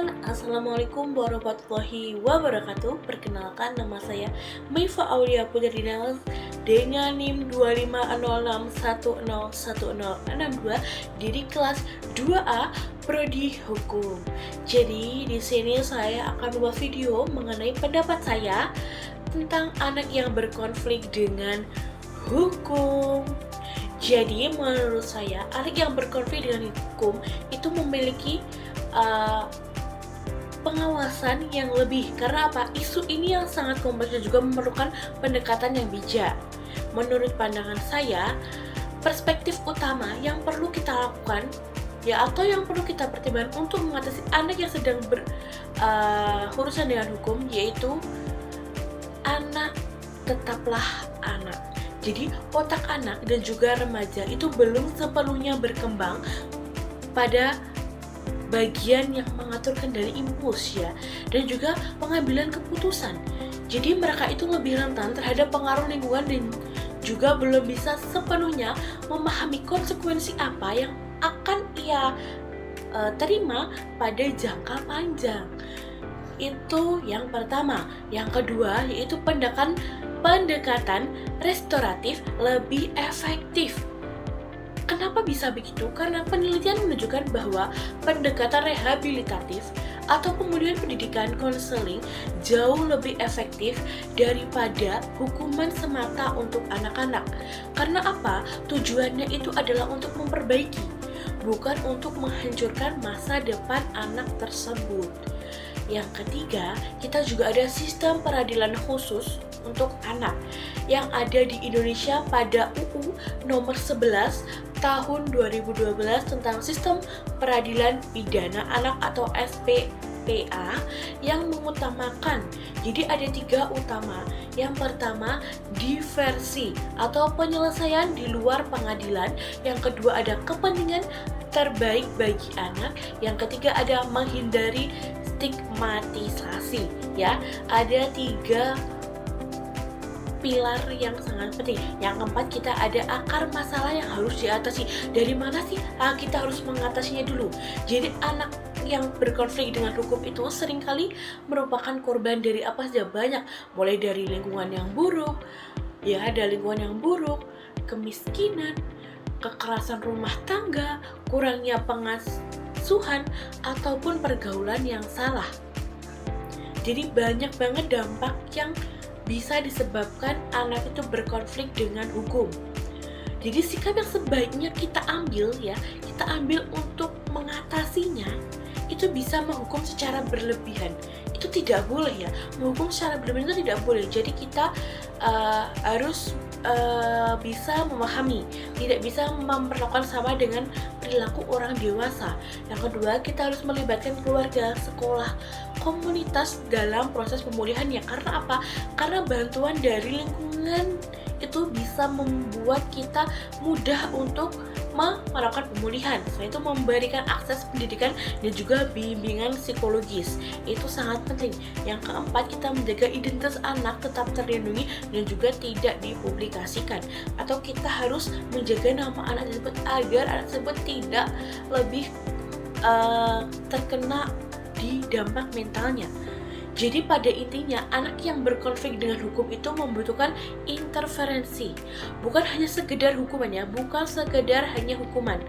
teman-teman, Assalamualaikum warahmatullahi wabarakatuh. Perkenalkan, nama saya Meifa Aulia Putri dengan NIM 2506101062 dari kelas 2A Prodi Hukum. Jadi di sini saya akan membuat video mengenai pendapat saya tentang anak yang berkonflik dengan hukum. Jadi menurut saya anak yang berkonflik dengan hukum itu memiliki pengawasan yang lebih. Karena apa? Isu ini yang sangat kompleks dan juga memerlukan pendekatan yang bijak. Menurut pandangan saya, perspektif utama yang perlu kita lakukan atau yang perlu kita pertimbangkan untuk mengatasi anak yang sedang berurusan dengan hukum, yaitu anak tetaplah anak. Jadi otak anak dan juga remaja itu belum sepenuhnya berkembang pada bagian yang mengatur kendali impuls dan juga pengambilan keputusan. Jadi mereka itu lebih rentan terhadap pengaruh lingkungan dan juga belum bisa sepenuhnya memahami konsekuensi apa yang akan ia terima pada jangka panjang. Itu yang pertama. Yang kedua yaitu pendekatan restoratif lebih efektif. Kenapa bisa begitu? Karena penelitian menunjukkan bahwa pendekatan rehabilitatif atau pemulihan pendidikan konseling jauh lebih efektif daripada hukuman semata untuk anak-anak. Karena apa? Tujuannya itu adalah untuk memperbaiki, bukan untuk menghancurkan masa depan anak tersebut. Yang ketiga, kita juga ada sistem peradilan khusus untuk anak yang ada di Indonesia pada UU nomor 11 tahun 2012 tentang sistem peradilan pidana anak atau SPPA yang mengutamakan. Jadi ada 3 utama. Yang pertama, diversi atau penyelesaian di luar pengadilan. Yang kedua ada kepentingan terbaik bagi anak. Yang ketiga ada menghindari stigmatisasi. Ada 3 pilar yang sangat penting. Yang keempat, kita ada akar masalah yang harus diatasi. Dari mana sih kita harus mengatasinya dulu? Jadi anak yang berkonflik dengan hukum itu seringkali merupakan korban dari apa saja, banyak. Mulai dari lingkungan yang buruk, ada lingkungan yang buruk, kemiskinan, kekerasan rumah tangga, kurangnya pengasuhan, ataupun pergaulan yang salah. Jadi banyak banget dampak yang bisa disebabkan anak itu berkonflik dengan hukum. Jadi sikap yang sebaiknya kita ambil untuk mengatasinya itu bisa menghukum secara berlebihan. Itu tidak boleh menghukum secara berlebihan itu tidak boleh. Jadi kita harus bisa memahami, tidak bisa memperlakukan sama dengan perilaku orang dewasa. Yang kedua, kita harus melibatkan keluarga, sekolah, komunitas dalam proses pemulihannya. Karena apa? Karena bantuan dari lingkungan itu bisa membuat kita mudah untuk melakukan pemulihan. Selain itu memberikan akses pendidikan dan juga bimbingan psikologis. Itu sangat penting. Yang keempat, kita menjaga identitas anak tetap terlindungi dan juga tidak dipublikasikan. Atau kita harus menjaga nama anak tersebut agar anak tersebut tidak lebih terkena di dampak mentalnya. Jadi pada intinya anak yang berkonflik dengan hukum itu membutuhkan interferensi. Bukan hanya sekedar hukumannya, bukan sekedar hanya hukuman.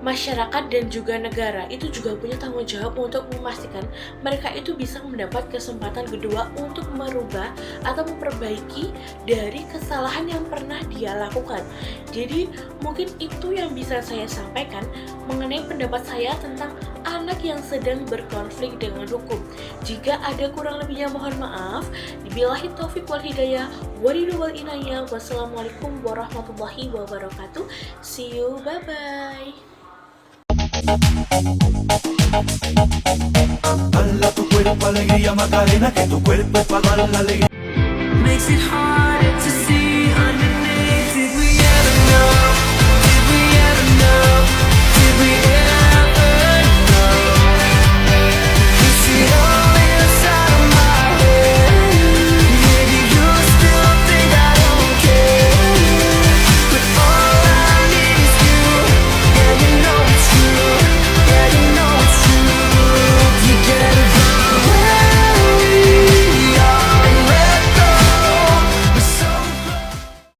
Masyarakat dan juga negara itu juga punya tanggung jawab untuk memastikan mereka itu bisa mendapat kesempatan kedua untuk merubah atau memperbaiki dari kesalahan yang pernah dia lakukan. Jadi mungkin itu yang bisa saya sampaikan mengenai pendapat saya tentang anak yang sedang berkonflik dengan hukum. Jika ada kurang lebihnya mohon maaf. Billahi taufik wal hidayah. Wassalamualaikum warahmatullahi wabarakatuh. See you, bye bye. Dala tu cuerpo alegría Macarena, que tu cuerpo es para dar la alegría. Makes it hard